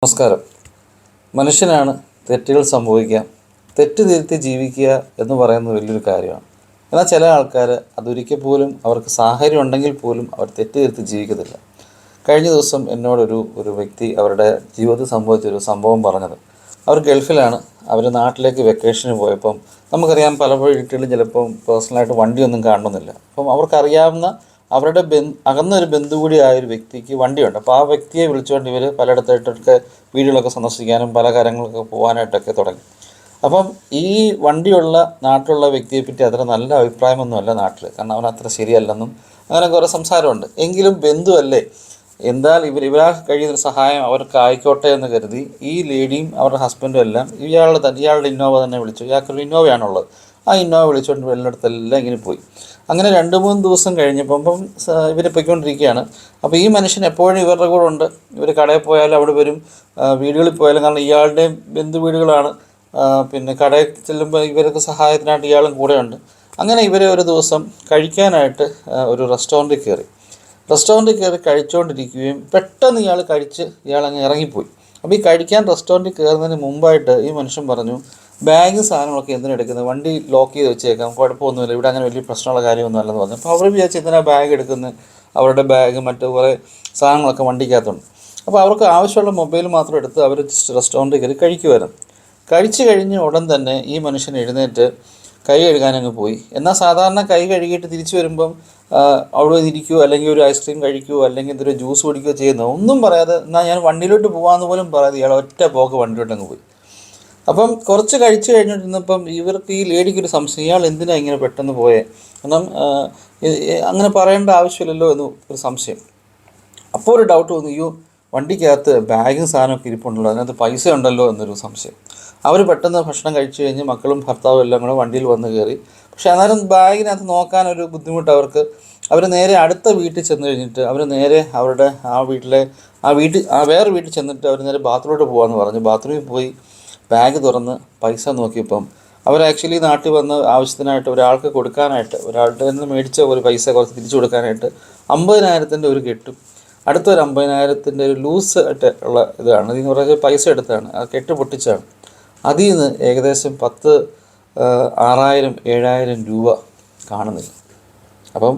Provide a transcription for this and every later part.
നമസ്കാരം. മനുഷ്യനാണ്, തെറ്റുകൾ സംഭവിക്കാം. തെറ്റ് തിരുത്തി ജീവിക്കുക എന്ന് പറയുന്നത് വലിയൊരു കാര്യമാണ്. എന്നാൽ ചില ആൾക്കാർ അതൊരിക്കൽ പോലും അവർക്ക് സാഹചര്യം ഉണ്ടെങ്കിൽ പോലും അവർ തെറ്റ് തിരുത്തി ജീവിക്കത്തില്ല. കഴിഞ്ഞ ദിവസം എന്നോടൊരു വ്യക്തി അവരുടെ ജീവിതത്തിൽ സംഭവിച്ചൊരു സംഭവം പറഞ്ഞത്. അവർ ഗൾഫിലാണ്. അവർ നാട്ടിലേക്ക് വെക്കേഷന് പോയപ്പം നമുക്കറിയാം പല വീട്ടിലും ചിലപ്പം പേഴ്സണലായിട്ട് വണ്ടിയൊന്നും കാണണമെന്നില്ല. അപ്പം അവർക്കറിയാവുന്ന അവരുടെ അകന്നൊരു ബന്ധു കൂടിയായൊരു വ്യക്തിക്ക് വണ്ടിയുണ്ട്. അപ്പോൾ ആ വ്യക്തിയെ വിളിച്ചുകൊണ്ട് ഇവർ പലയിടത്തായിട്ടൊക്കെ വീടുകളൊക്കെ സന്ദർശിക്കാനും പല കാര്യങ്ങളൊക്കെ പോകാനായിട്ടൊക്കെ തുടങ്ങി. അപ്പം ഈ വണ്ടിയുള്ള നാട്ടിലുള്ള വ്യക്തിയെപ്പറ്റി അത്ര നല്ല അഭിപ്രായമൊന്നുമല്ല നാട്ടിൽ. കാരണം അവൻ അത്ര ശരിയല്ലെന്നും അങ്ങനെ കുറേ സംസാരമുണ്ട്. എങ്കിലും ബന്ധുവല്ലേ, എന്തായാലും ഇവരാൾ കഴിയുന്നൊരു സഹായം അവർക്ക് ആയിക്കോട്ടെ എന്ന് കരുതി ഈ ലേഡിയും അവരുടെ ഹസ്ബൻഡും എല്ലാം ഇയാളുടെ ഇന്നോവ തന്നെ വിളിച്ചു. ഇയാൾക്കൊരു ഇന്നോവയാണുള്ളത്. ആ ഇന്നോവ വിളിച്ചുകൊണ്ട് എല്ലായിടത്തെല്ലാം ഇങ്ങനെ പോയി. അങ്ങനെ 2-3 ദിവസം കഴിഞ്ഞപ്പം ഇവർ പൊയ്ക്കൊണ്ടിരിക്കുകയാണ്. അപ്പോൾ ഈ മനുഷ്യൻ എപ്പോഴും ഇവരുടെ കൂടെ ഉണ്ട്. ഇവർ കടയിൽ പോയാലും അവിടെ വരും, വീടുകളിൽ പോയാലും. കാരണം ഇയാളുടെയും ബന്ധു വീടുകളാണ്. പിന്നെ കടയിൽ ചെല്ലുമ്പോൾ ഇവർക്ക് സഹായത്തിനായിട്ട് ഇയാളും കൂടെയുണ്ട്. അങ്ങനെ ഇവരെ ഒരു ദിവസം കഴിക്കാനായിട്ട് ഒരു റെസ്റ്റോറൻറ്റിൽ കയറി കഴിച്ചുകൊണ്ടിരിക്കുകയും പെട്ടെന്ന് ഇയാളങ്ങ് ഇറങ്ങിപ്പോയി. അപ്പോൾ ഈ കഴിക്കാൻ റെസ്റ്റോറൻറ്റിൽ കയറുന്നതിന് മുമ്പായിട്ട് ഈ മനുഷ്യൻ പറഞ്ഞു, ബാഗും സാധനങ്ങളൊക്കെ എന്തിനെടുക്കുന്നത്, വണ്ടി ലോക്ക് ചെയ്ത് വെച്ചേക്കാം, കുഴപ്പമൊന്നുമില്ല, ഇവിടെ അങ്ങനെ വലിയ പ്രശ്നമുള്ള കാര്യമൊന്നും അല്ലെന്ന് പറഞ്ഞു. അപ്പോൾ അവർ വിചാരിച്ച് എന്തിനാ ബാഗ് എടുക്കുന്നത്, അവരുടെ ബാഗ് മറ്റു കുറേ സാധനങ്ങളൊക്കെ വണ്ടിക്കകത്തുണ്ട്. അപ്പോൾ അവർക്ക് ആവശ്യമുള്ള മൊബൈൽ മാത്രം എടുത്ത് അവർ റെസ്റ്റോറൻറ്റിൽ കയറി കഴിക്കുമായിരുന്നു. കഴിച്ചു കഴിഞ്ഞ് ഉടൻ തന്നെ ഈ മനുഷ്യൻ എഴുന്നേറ്റ് കൈ കഴുകാനങ്ങ് പോയി. എന്നാൽ സാധാരണ കൈ കഴുകിയിട്ട് തിരിച്ചു വരുമ്പം അവിടെ ഇരിക്കുകയോ അല്ലെങ്കിൽ ഒരു ഐസ്ക്രീം കഴിക്കുകയോ അല്ലെങ്കിൽ എന്തൊരു ജ്യൂസ് കുടിക്കുകയോ ചെയ്യുന്നത് ഒന്നും പറയാതെ, എന്നാൽ ഞാൻ വണ്ടിയിലോട്ട് പോകാമെന്ന് പോലും പറയാതെ ഇയാൾ ഒറ്റ പോക്ക് വണ്ടിയിലോട്ടങ്ങ് പോയി. അപ്പം കുറച്ച് കഴിച്ച് കഴിഞ്ഞിട്ടിരുന്നപ്പം ഇവർക്ക് ഈ ലേഡിക്കൊരു സംശയം, ഇയാൾ എന്തിനാണ് ഇങ്ങനെ പെട്ടെന്ന് പോയേ, കാരണം അങ്ങനെ പറയേണ്ട ആവശ്യമില്ലല്ലോ എന്ന് ഒരു സംശയം. അപ്പോൾ ഒരു ഡൗട്ട് തോന്നി, അയ്യോ വണ്ടിക്കകത്ത് ബാഗും സാധനമൊക്കെ ഇരിപ്പുണ്ടല്ലോ, അതിനകത്ത് പൈസ ഉണ്ടല്ലോ എന്നൊരു സംശയം. അവർ പെട്ടെന്ന് ഭക്ഷണം കഴിച്ചു കഴിഞ്ഞ് മക്കളും ഭർത്താവും എല്ലാം കൂടെ വണ്ടിയിൽ വന്ന് കയറി. പക്ഷേ അന്നേരം ബാഗിനകത്ത് നോക്കാനൊരു ബുദ്ധിമുട്ട് അവർക്ക്. അവർ നേരെ അടുത്ത വീട്ടിൽ ചെന്ന് കഴിഞ്ഞിട്ട് അവർ നേരെ അവരുടെ വേറെ വീട്ടിൽ ചെന്നിട്ട് അവർ നേരെ ബാത്റൂമിലോട്ട് പോകാമെന്ന് പറഞ്ഞു. ബാത്റൂമിൽ പോയി ബാഗ് തുറന്ന് പൈസ നോക്കിയപ്പം അവർ ആക്ച്വലി നാട്ടിൽ വന്ന് ആവശ്യത്തിനായിട്ട് ഒരാൾക്ക് കൊടുക്കാനായിട്ട്, ഒരാളുടെ നിന്ന് മേടിച്ച ഒരു പൈസ കുറച്ച് തിരിച്ചു കൊടുക്കാനായിട്ട് 50,000 ഒരു കെട്ടും അടുത്തൊരു 50,000 ഒരു ലൂസ് ആയിട്ട് ഉള്ള ഇതാണ്. ഇതിന് കുറച്ച് പൈസ എടുത്താണ്, ആ കെട്ട് പൊട്ടിച്ചാണ്. അതിൽ നിന്ന് ഏകദേശം 6,000-7,000 രൂപ കാണുന്നില്ല. അപ്പം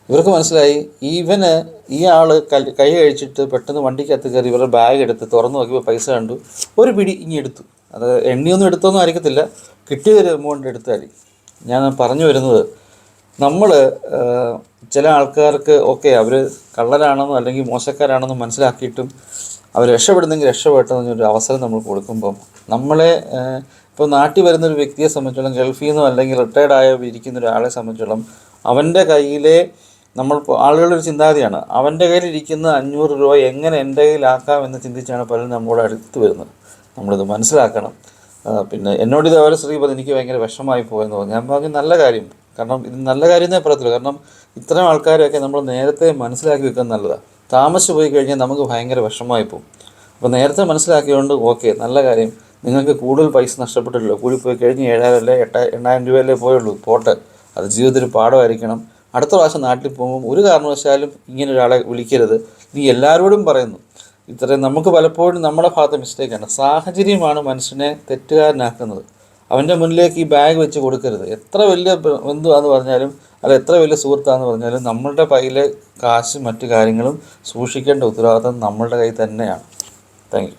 ഇവർക്ക് മനസ്സിലായി, ഈ ആൾ കൈ കഴിച്ചിട്ട് പെട്ടെന്ന് വണ്ടിക്കകത്ത് കയറി ഇവരുടെ ബാഗ് എടുത്ത് തുറന്ന് നോക്കിയപ്പോൾ പൈസ കണ്ടു. ഒരു പിടി ഇനി എടുത്തു. അത് എണ്ണിയൊന്നും എടുത്തൊന്നും ആയിരിക്കത്തില്ല, കിട്ടിയൊരു എമൗണ്ട് എടുത്താൽ. ഞാൻ പറഞ്ഞു വരുന്നത്, നമ്മൾ ചില ആൾക്കാർക്ക് അവർ കള്ളരാണെന്നോ അല്ലെങ്കിൽ മോശക്കാരാണെന്നോ മനസ്സിലാക്കിയിട്ടും അവർ രക്ഷപ്പെടുന്നെങ്കിൽ രക്ഷപ്പെട്ടെന്നൊരു അവസരം നമ്മൾ കൊടുക്കുമ്പം ഇപ്പോൾ നാട്ടിൽ വരുന്നൊരു വ്യക്തിയെ സംബന്ധിച്ചോളം, ഗൾഫിൽ നിന്നോ അല്ലെങ്കിൽ റിട്ടയർഡായ ഇരിക്കുന്ന ഒരാളെ സംബന്ധിച്ചോളം, അവൻ്റെ കയ്യിലെ ആളുകളുടെ ഒരു ചിന്താഗതിയാണ്, അവൻ്റെ കയ്യിലിരിക്കുന്ന 500 രൂപ എങ്ങനെ എൻ്റെ കയ്യിലാക്കാം എന്ന് ചിന്തിച്ചാണ് പലരും നമ്മളോട് അടുത്ത് വരുന്നത്. നമ്മളിത് മനസ്സിലാക്കണം. പിന്നെ എന്നോടിത് അവരെ സ്ത്രീ പറഞ്ഞ് എനിക്ക് ഭയങ്കര വിഷമമായി പോയെന്ന് പറഞ്ഞു. ഞാൻ പറഞ്ഞു നല്ല കാര്യം, കാരണം ഇത് നല്ല കാര്യം എന്നേ പറയത്തില്ല. കാരണം ഇത്തരം ആൾക്കാരെയൊക്കെ നമ്മൾ നേരത്തെ മനസ്സിലാക്കി വെക്കുന്നത് നല്ലതാണ്. താമസിച്ച് പോയി കഴിഞ്ഞാൽ നമുക്ക് ഭയങ്കര വിഷമമായി പോകും. അപ്പോൾ നേരത്തെ മനസ്സിലാക്കിയതുകൊണ്ട് ഓക്കെ, നല്ല കാര്യം. നിങ്ങൾക്ക് കൂടുതൽ പൈസ നഷ്ടപ്പെട്ടില്ലല്ലോ, കൂടിപ്പോയി കഴിഞ്ഞ് 7,000 8,000 രൂപയല്ലേ പോയുള്ളൂ, പോട്ടെ, അത് ജീവിതത്തിൽ പാഠമായിരിക്കണം. അടുത്ത പ്രാവശ്യം നാട്ടിൽ പോകുമ്പോൾ ഒരു കാരണവശാലും ഇങ്ങനെ ഒരാളെ വിളിക്കരുത്. നീ എല്ലാവരോടും പറയുന്നു. ഇത്രയും നമുക്ക് പലപ്പോഴും നമ്മുടെ ഭാഗത്തെ മിസ്റ്റേക്കാണ്. സാഹചര്യമാണ് മനുഷ്യനെ തെറ്റുകാരനാക്കുന്നത്. അവൻ്റെ മുന്നിലേക്ക് ഈ ബാഗ് വെച്ച് കൊടുക്കരുത്. എത്ര വലിയ ബന്ധുവാന്ന് പറഞ്ഞാലും അല്ല എത്ര വലിയ സുഹൃത്താന്ന് പറഞ്ഞാലും നമ്മളുടെ കയ്യിലെ കാശും മറ്റു കാര്യങ്ങളും സൂക്ഷിക്കേണ്ട ഉത്തരവാദിത്തം നമ്മളുടെ കയ്യിൽ തന്നെയാണ്. Thank you.